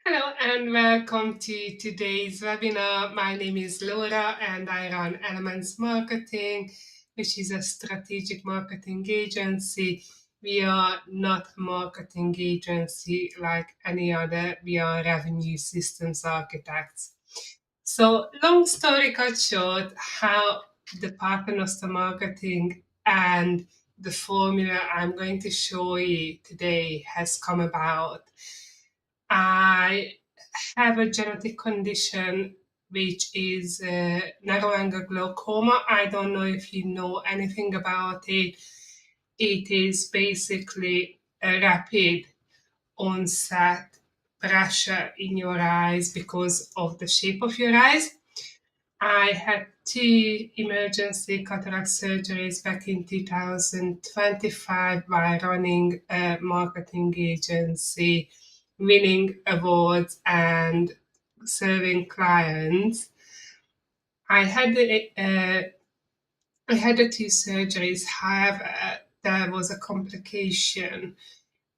Hello and welcome to today's webinar. My name is Laura and I run Elements Marketing, which is a strategic marketing agency. We are not a marketing agency like any other. We are revenue systems architects. So long story cut short, how the Paternoster marketing and the formula I'm going to show you today has come about. I have a genetic condition which is narrow angle glaucoma. I don't know if you know anything about it. It is basically a rapid onset pressure in your eyes because of the shape of your eyes. I had two emergency cataract surgeries back in 2025 while running a marketing agency, winning awards and serving clients. I had the two surgeries. However, there was a complication,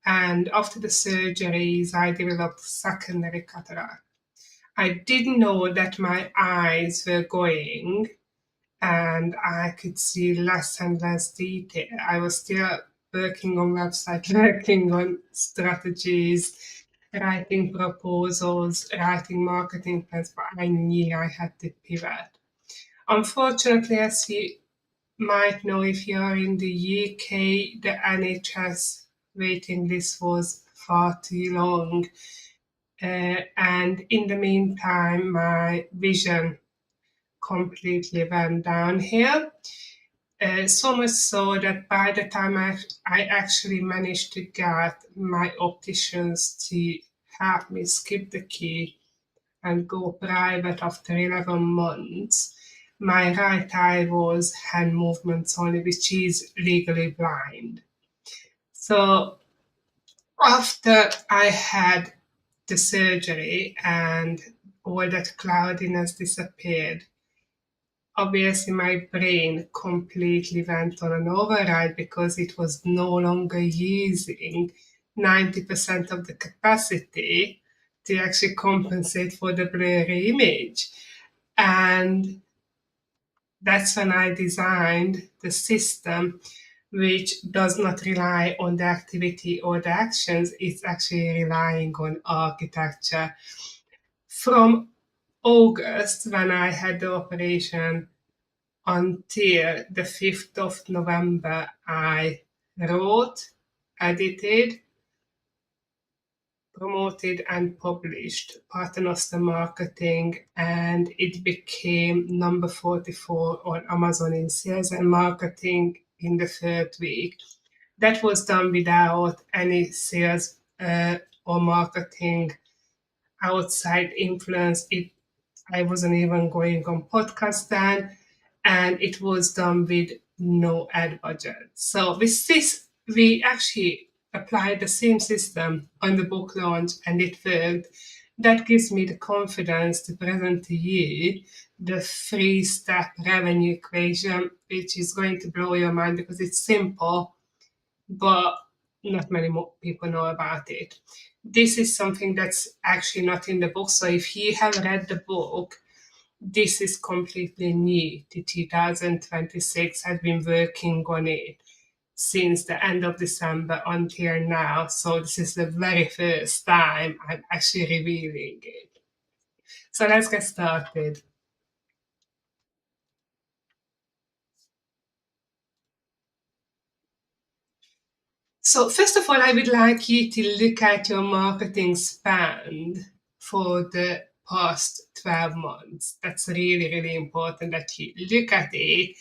and after the surgeries, I developed secondary cataract. I didn't know that my eyes were going and I could see less and less detail. I was still working on website, working on strategies, writing proposals, writing marketing plans, but I knew I had to pivot. Unfortunately, as you might know, if you are in the UK, the NHS waiting list was far too long. And in the meantime, my vision completely went downhill. So much so that by the time I actually managed to get my opticians to help me skip the key and go private after 11 months, my right eye was hand movements only, which is legally blind. So after I had the surgery and all that cloudiness disappeared, obviously my brain completely went on an override because it was no longer using 90% of the capacity to actually compensate for the blurry image. And that's when I designed the system, which does not rely on the activity or the actions, it's actually relying on architecture. From August, when I had the operation, until the 5th of November, I wrote, edited, promoted, and published Paternoster Marketing, and it became number 44 on Amazon in sales and marketing in the third week. That was done without any sales or marketing outside influence. I wasn't even going on podcast then, and it was done with no ad budget. So with this, we actually applied the same system on the book launch, and it worked. That gives me the confidence to present to you the three-step revenue equation, which is going to blow your mind because it's simple, but not many more people know about it. This is something that's actually not in the book. So if you have read the book, this is completely new to 2026. I've been working on it since the end of December until now. So this is the very first time I'm actually revealing it. So let's get started. So first of all, I would like you to look at your marketing spend for the past 12 months. That's really, really important that you look at it,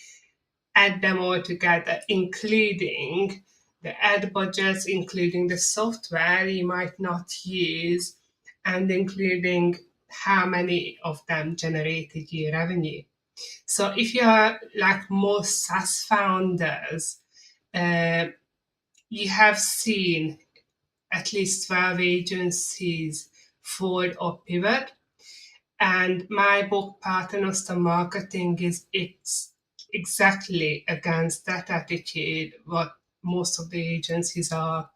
add them all together, including the ad budgets, including the software you might not use, and including how many of them generated your revenue. So if you are like most SaaS founders, uh, you have seen at least 12 agencies fold or pivot. And my book, Paternoster Marketing, it's exactly against that attitude, what most of the agencies are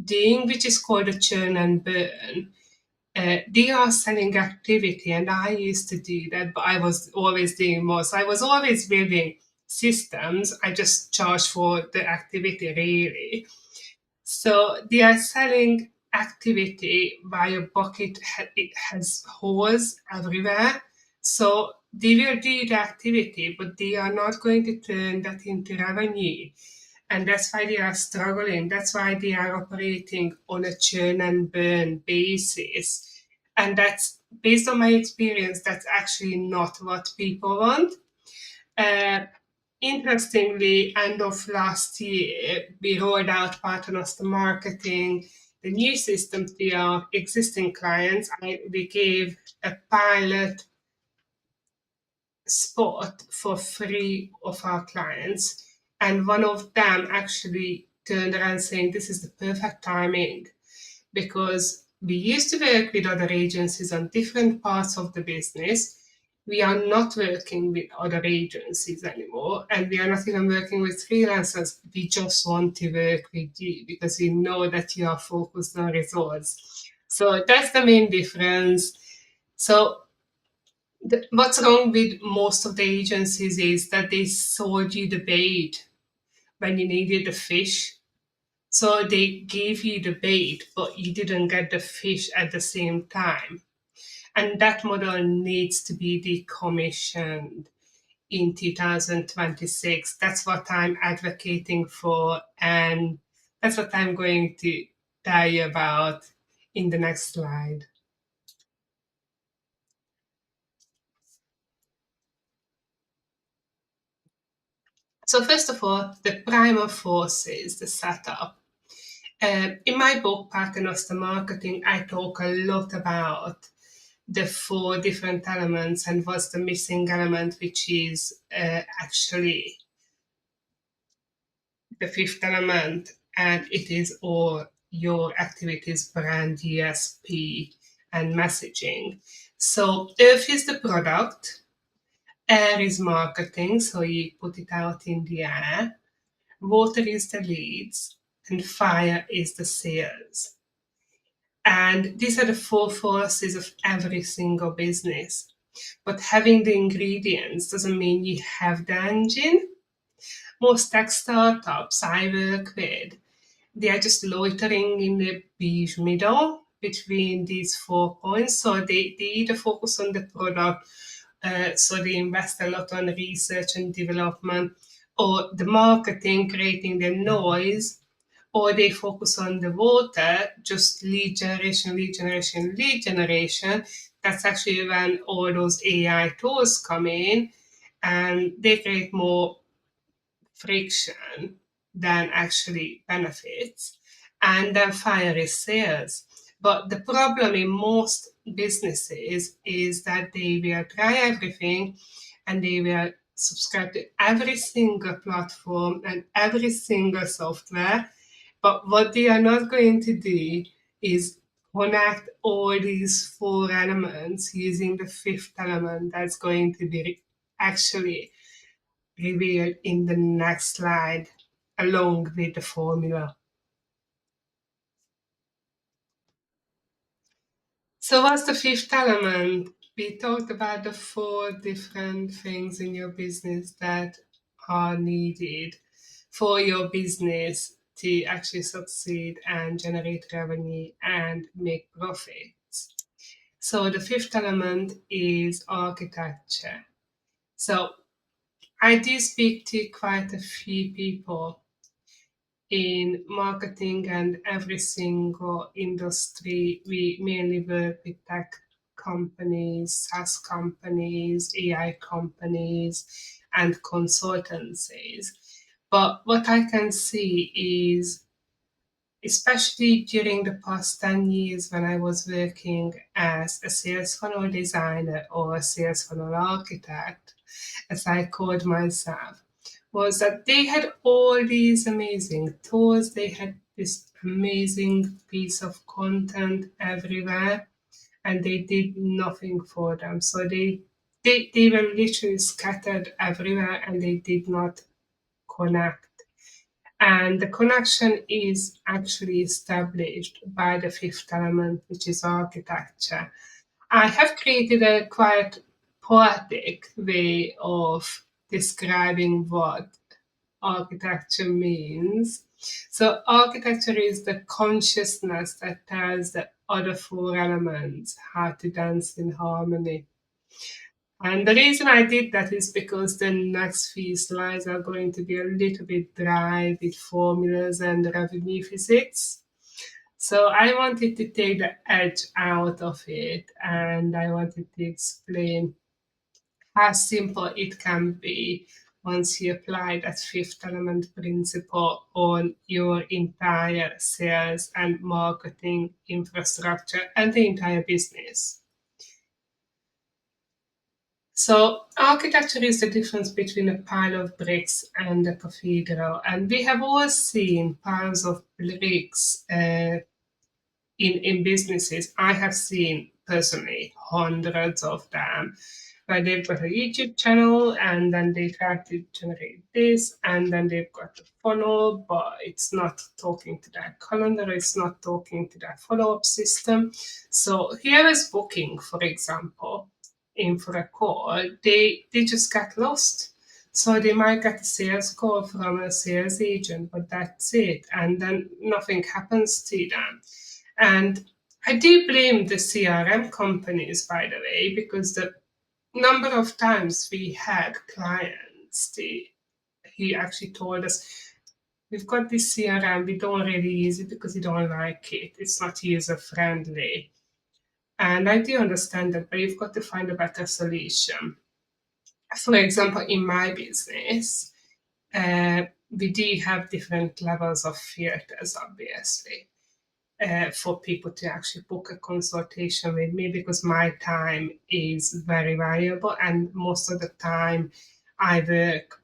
doing, which is called a churn and burn. they are selling activity, and I used to do that, but I was always doing more. So I was always building systems. I just charged for the activity, really. So they are selling activity via bucket. It has holes everywhere. So they will do the activity, but they are not going to turn that into revenue. And that's why they are struggling. That's why they are operating on a churn and burn basis. And that's based on my experience, that's actually not what people want. Uh, Interestingly, end of last year, we rolled out Paternoster marketing, the new system to our existing clients. We gave a pilot spot for three of our clients, and one of them actually turned around saying, "This is the perfect timing," because we used to work with other agencies on different parts of the business. We are not working with other agencies anymore, and we are not even working with freelancers. We just want to work with you because we know that you are focused on results. So that's the main difference. So what's wrong with most of the agencies is that they sold you the bait when you needed the fish. So they gave you the bait, but you didn't get the fish at the same time. And that model needs to be decommissioned in 2026. That's what I'm advocating for, and that's what I'm going to tell you about in the next slide. So, first of all, the primal forces, the setup. In my book, Paternoster Marketing, I talk a lot about the four different elements and what's the missing element, which is actually the fifth element, and it is all your activities, brand, USP, and messaging. So, Earth is the product, air is marketing, so you put it out in the air, water is the leads, and fire is the sales. And these are the four forces of every single business. But having the ingredients doesn't mean you have the engine. Most tech startups I work with, they are just loitering in the beige middle between these 4 points. So they either focus on the product, so they invest a lot on research and development, or the marketing, creating the noise, or they focus on the water, just lead generation, lead generation, lead generation. That's actually when all those AI tools come in and they create more friction than actually benefits. And then fire is sales. But the problem in most businesses is that they will try everything and they will subscribe to every single platform and every single software. But what they are not going to do is connect all these four elements using the fifth element that's going to be actually revealed in the next slide along with the formula. So what's the fifth element? We talked about the four different things in your business that are needed for your business to actually succeed and generate revenue and make profits. So the fifth element is architecture. So I do speak to quite a few people in marketing and every single industry. We mainly work with tech companies, SaaS companies, AI companies, and consultancies. But what I can see is, especially during the past 10 years when I was working as a sales funnel designer or a sales funnel architect, as I called myself, was that they had all these amazing tools, they had this amazing piece of content everywhere, and they did nothing for them. So they were literally scattered everywhere and they did not connect. And the connection is actually established by the fifth element, which is architecture. I have created a quite poetic way of describing what architecture means. So, architecture is the consciousness that tells the other four elements how to dance in harmony. And the reason I did that is because the next few slides are going to be a little bit dry with formulas and revenue physics. So I wanted to take the edge out of it, and I wanted to explain how simple it can be once you apply that fifth element principle on your entire sales and marketing infrastructure and the entire business. So architecture is the difference between a pile of bricks and a cathedral. And we have all seen piles of bricks in businesses. I have seen personally hundreds of them where they've got a YouTube channel and then they try to generate this and then they've got a funnel, but it's not talking to that calendar, it's not talking to that follow-up system. So here is booking, for example, in for a call, they just get lost. So they might get a sales call from a sales agent, but that's it. And then nothing happens to them. And I do blame the CRM companies, by the way, because the number of times we had clients he actually told us, we've got this CRM, we don't really use it because we don't like it. It's not user friendly. And I do understand that, but you've got to find a better solution. For example, in my business, we do have different levels of filters, obviously. For people to actually book a consultation with me because my time is very valuable and most of the time I work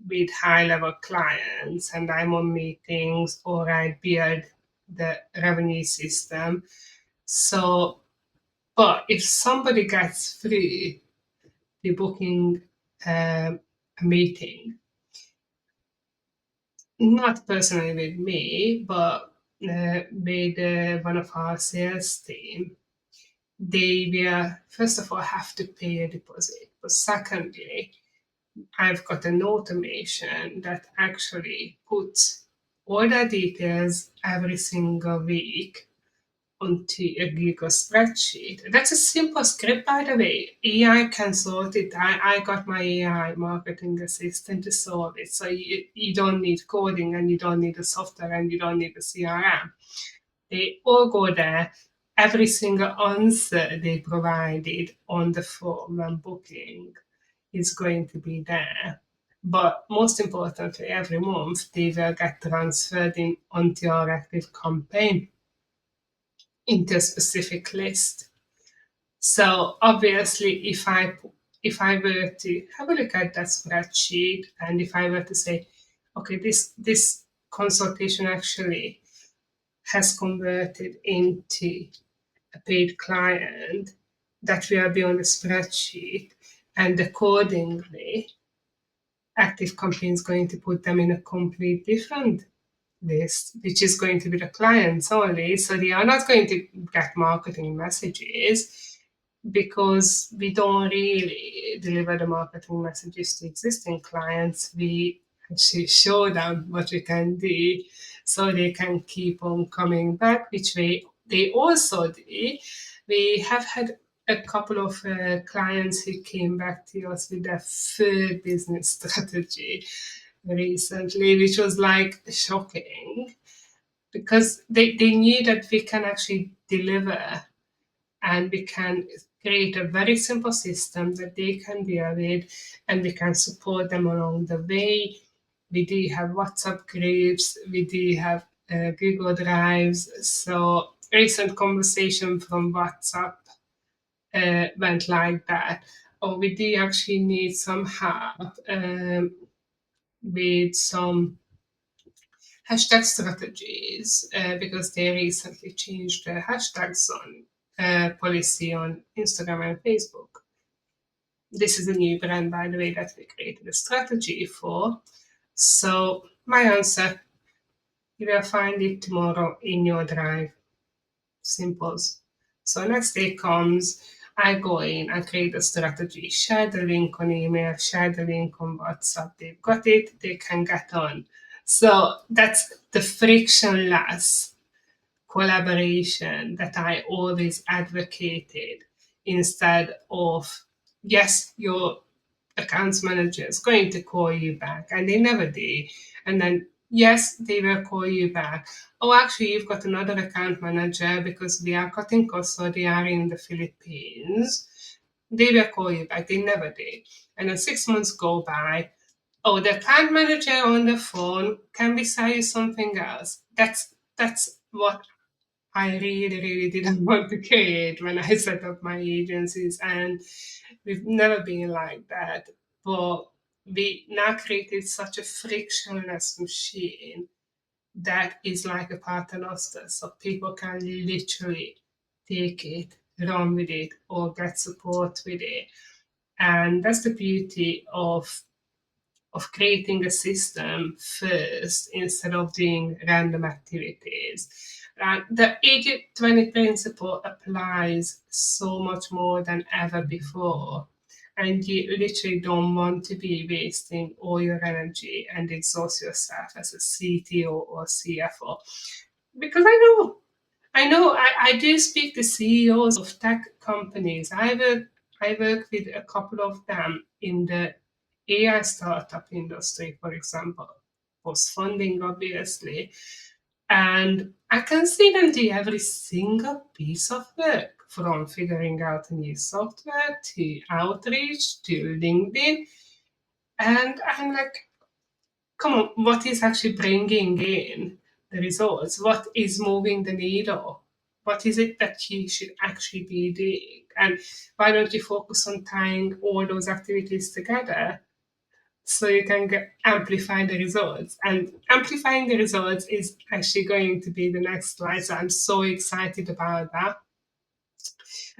with high level clients and I'm on meetings or I build the revenue system. So, but if somebody gets through the booking a meeting, not personally with me, but with one of our sales team, they will first of all have to pay a deposit. But secondly, I've got an automation that actually puts all the details every single week onto a Google spreadsheet. That's a simple script, by the way. AI can sort it. I got my AI marketing assistant to solve it. So you don't need coding and you don't need the software and you don't need the CRM. They all go there. Every single answer they provided on the form when booking is going to be there. But most importantly, every month they will get transferred in onto our active campaign into a specific list. So obviously, if I were to have a look at that spreadsheet, and if I were to say, okay, this consultation actually has converted into a paid client, that will be on the spreadsheet, and accordingly, Active Campaign is going to put them in a complete different list, which is going to be the clients only. So they are not going to get marketing messages because we don't really deliver the marketing messages to existing clients. We actually show them what we can do so they can keep on coming back, which they also do. We have had a couple of clients who came back to us with their third business strategy recently, which was like shocking because they knew that we can actually deliver and we can create a very simple system that they can deal with and we can support them along the way. We do have WhatsApp groups, we do have Google Drives. So recent conversation from WhatsApp went like that. Or we do actually need some help with some hashtag strategies because they recently changed the hashtags on policy on Instagram and Facebook. This is a new brand, by the way, that we created a strategy for. So My answer, you will find it tomorrow in your drive. Simple. So next day comes, I go in, I create a strategy, share the link on email, share the link on WhatsApp. They've got it, they can get on. So that's the frictionless collaboration that I always advocated, instead of, yes, your accounts manager is going to call you back, and they never do. And then, yes, they will call you back. Oh, actually, you've got another account manager because we are cutting costs, so they are in the Philippines. They will call you back. They never do. And then 6 months go by. Oh, the account manager on the phone, can we sell you something else? That's what I really, really didn't want to create when I set up my agencies, and we've never been like that. But we now created such a frictionless machine that is like a Paternoster, so people can literally take it, run with it, or get support with it. And that's the beauty of creating a system first instead of doing random activities. The 80-20 principle applies so much more than ever before. And you literally don't want to be wasting all your energy and exhaust yourself as a CTO or CFO. Because I do speak to CEOs of tech companies. I work with a couple of them in the AI startup industry, for example, post funding, obviously. And I can see them do every single piece of work, from figuring out a new software to outreach to LinkedIn. And I'm like, come on, what is actually bringing in the results? What is moving the needle? What is it that you should actually be doing? And why don't you focus on tying all those activities together so you can amplify the results? And amplifying the results is actually going to be the next slide. So I'm so excited about that.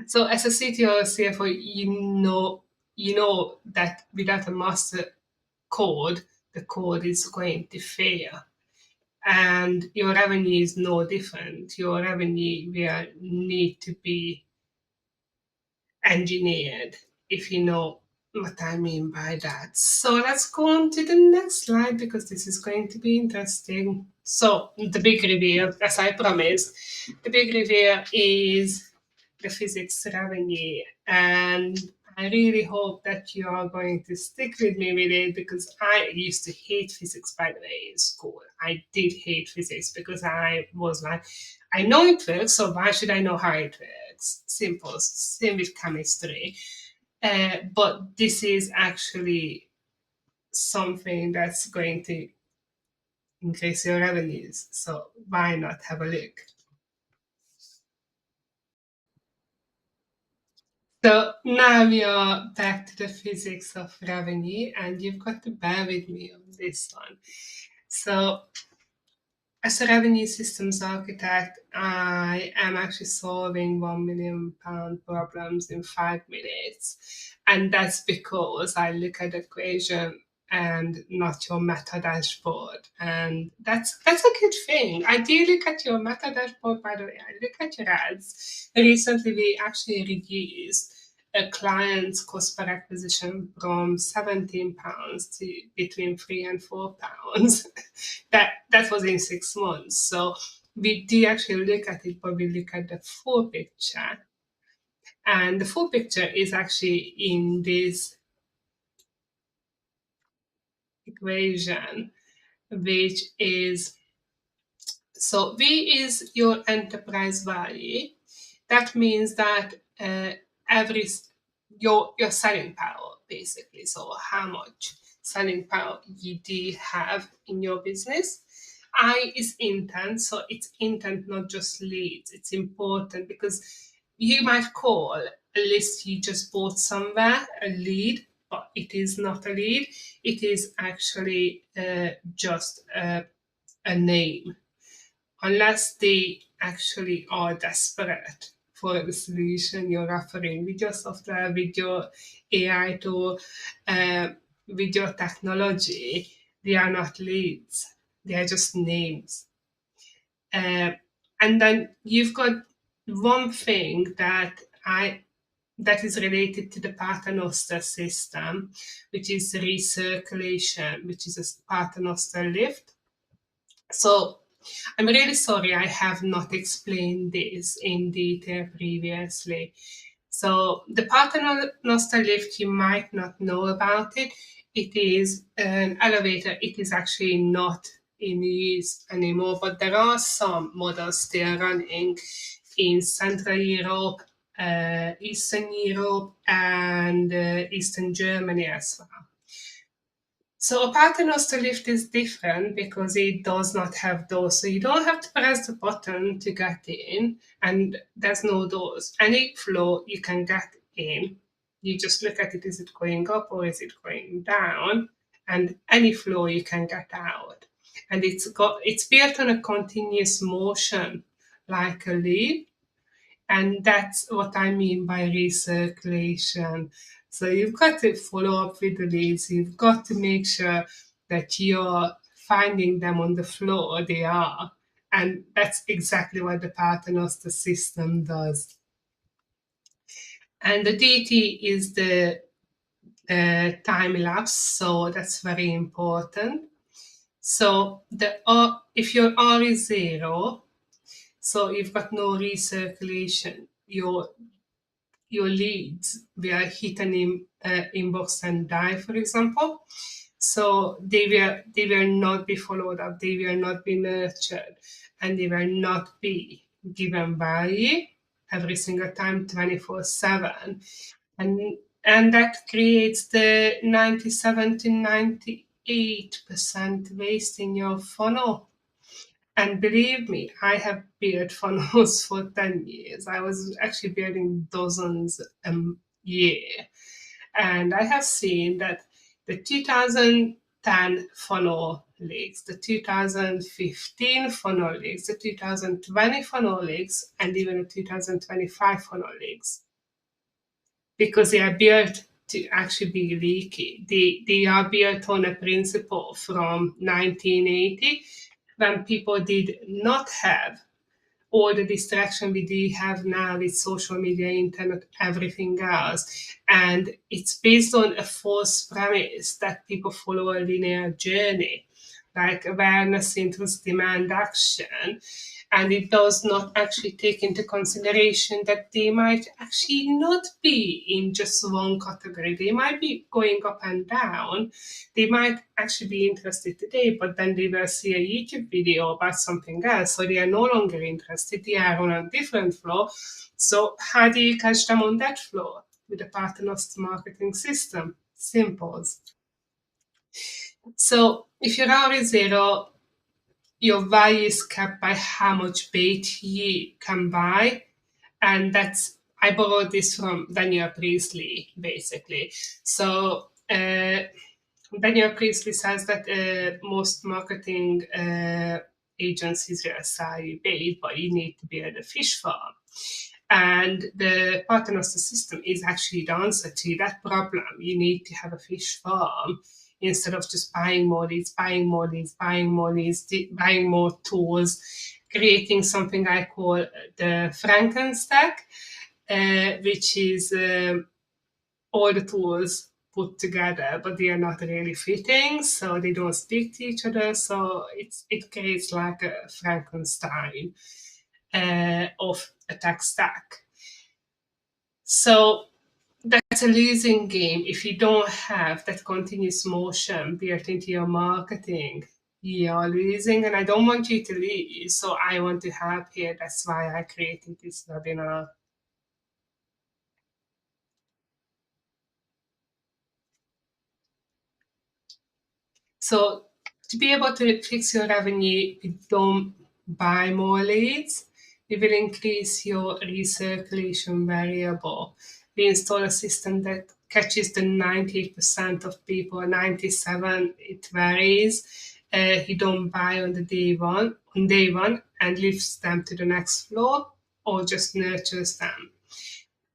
So as a CTO or CFO, you know that without a master code, the code is going to fail. And your revenue is no different. Your revenue will need to be engineered, if you know what I mean by that. So let's go on to the next slide because this is going to be interesting. So the big reveal, as I promised, the big reveal is the physics revenue. And I really hope that you are going to stick with me with it, because I used to hate physics, by the way, in school. I did hate physics because I was like, I know it works, so why should I know how it works? Simple. Same with chemistry. But this is actually something that's going to increase your revenues. So why not have a look? So now we are back to the physics of revenue, and you've got to bear with me on this one. So as a revenue systems architect, I am actually solving £1 million problems in 5 minutes. And that's because I look at the equation and not your meta dashboard. And that's a good thing. I do look at your meta dashboard, by the way. I look at your ads. Recently, we actually reduced a client's cost per acquisition from £17 to between £3 and £4. That was in 6 months. So we do actually look at it, but we look at the full picture. And the full picture is actually in this equation, which is, so V is your enterprise value. That means that every your selling power, basically. So how much selling power you do have in your business. I is intent, so it's intent, not just leads. It's important because you might call a list you just bought somewhere a lead, but it is not a lead. It is actually just a name, unless they actually are desperate for the solution you're offering with your software, with your AI tool, with your technology. They are not leads. They are just names. Uh, and then you've got one thing that is related to the Paternoster system, which is recirculation, which is a Paternoster lift. So I'm really sorry I have not explained this in detail previously. So the Paternoster lift, you might not know about it. It is an elevator. It is actually not in use anymore, but there are some models still running in Central Europe, Eastern Europe, and Eastern Germany as well. So a Paternoster lift is different because it does not have doors. So you don't have to press the button to get in, and there's no doors. Any floor you can get in. You just look at it, is it going up or is it going down? And any floor you can get out. And it's built on a continuous motion, like a leaf. And that's what I mean by recirculation. So you've got to follow up with the leads. You've got to make sure that you're finding them on the floor they are. And that's exactly what the Paternoster system does. And the DT is the time lapse, so that's very important. So if your R is 0, so you've got no recirculation, your leads will hit an inbox and die, for example. So they will not be followed up, they will not be nurtured, and they will not be given value every single time 24/7. And that creates the 97 to 98% waste in your funnel. And believe me, I have built funnels for 10 years. I was actually building dozens a year. And I have seen that the 2010 funnel leaks, the 2015 funnel leaks, the 2020 funnel leaks, and even the 2025 funnel leaks, because they are built to actually be leaky. They are built on a principle from 1980, when people did not have all the distraction we do have now with social media, internet, everything else. And it's based on a false premise that people follow a linear journey, like awareness, interest, demand, action. And it does not actually take into consideration that they might actually not be in just one category. They might be going up and down. They might actually be interested today, but then they will see a YouTube video about something else, so they are no longer interested. They are on a different floor. So how do you catch them on that floor? With a Paternoster marketing system. Simple. So if your hour is 0, your value is capped by how much bait you can buy. And I borrowed this from Daniel Priestley, basically. So Daniel Priestley says that most marketing agencies will sell you bait, but you need to build a fish farm. And the Paternoster system is actually the answer to that problem. You need to have a fish farm instead of just buying more leads, buying more leads, buying more leads, buying more tools, creating something I call the Frankenstack, which is all the tools put together, but they are not really fitting, so they don't speak to each other. So it creates like a Frankenstein of a tech stack. So that's a losing game if you don't have that continuous motion built into your marketing. You're losing, and I don't want you to lose, so I want to help here. That's why I created this webinar. So to be able to fix your revenue, you don't buy more leads. We will increase your recirculation variable. We install a system that catches the 90% of people, 97, it varies. You don't buy on day one, and lifts them to the next floor, or just nurtures them.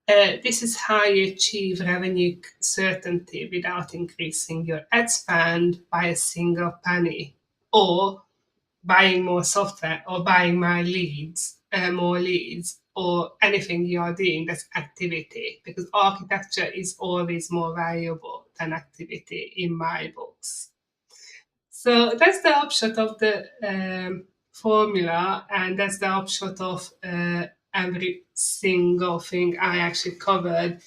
This is how you achieve revenue certainty without increasing your ad spend by a single penny, or buying more software, or buying more leads, or anything you are doing that's activity, because architecture is always more valuable than activity in my books. So that's the upshot of the formula, and that's the upshot of every single thing I actually covered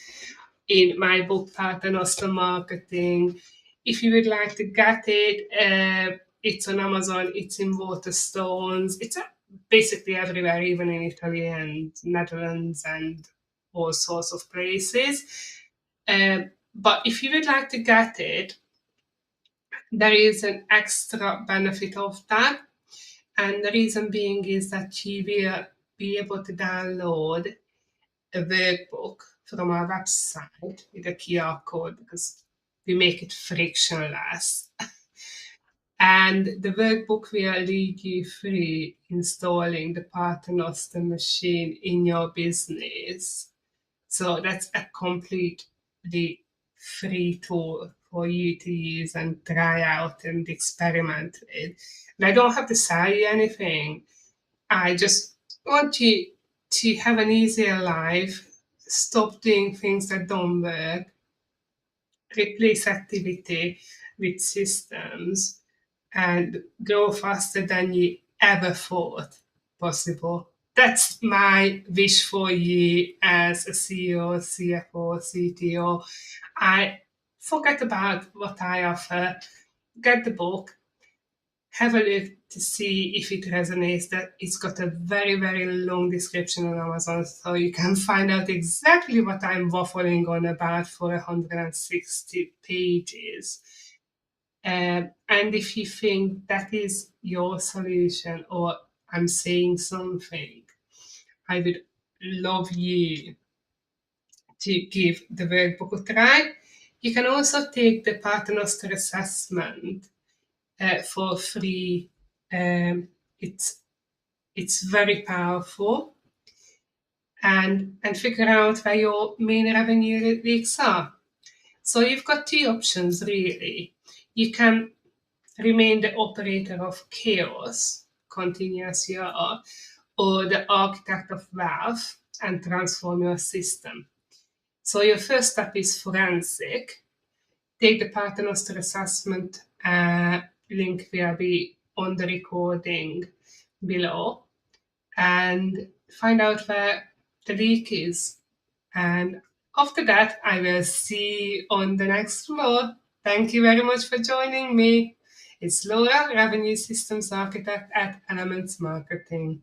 in my book, Paternoster Marketing. If you would like to get it, it's on Amazon, it's in Waterstones, it's basically everywhere, even in Italy and Netherlands and all sorts of places. But if you would like to get it, there is an extra benefit of that. And the reason being is that you will be able to download a workbook from our website with a QR code, because we make it frictionless. And the workbook will lead you through installing the Paternoster machine in your business. So that's a completely free tool for you to use and try out and experiment with. And I don't have to sell you anything. I just want you to have an easier life, stop doing things that don't work, replace activity with systems, and grow faster than you ever thought possible. That's my wish for you as a CEO, CFO, CTO. I forget about what I offer. Get the book, have a look to see if it resonates. That it's got a very, very long description on Amazon, so you can find out exactly what I'm waffling on about for 160 pages. And if you think that is your solution, or I'm saying something, I would love you to give the workbook a try. You can also take the Paternoster assessment for free. It's very powerful, and figure out where your main revenue leaks are. So you've got two options really. You can remain the operator of chaos, continue as you are, or the architect of wealth and transform your system. So your first step is forensic. Take the Paternoster assessment. Link will be on the recording below, and find out where the leak is. And after that, I will see you on the next floor. Thank you very much for joining me. It's Laura, Revenue Systems Architect at Elements Marketing.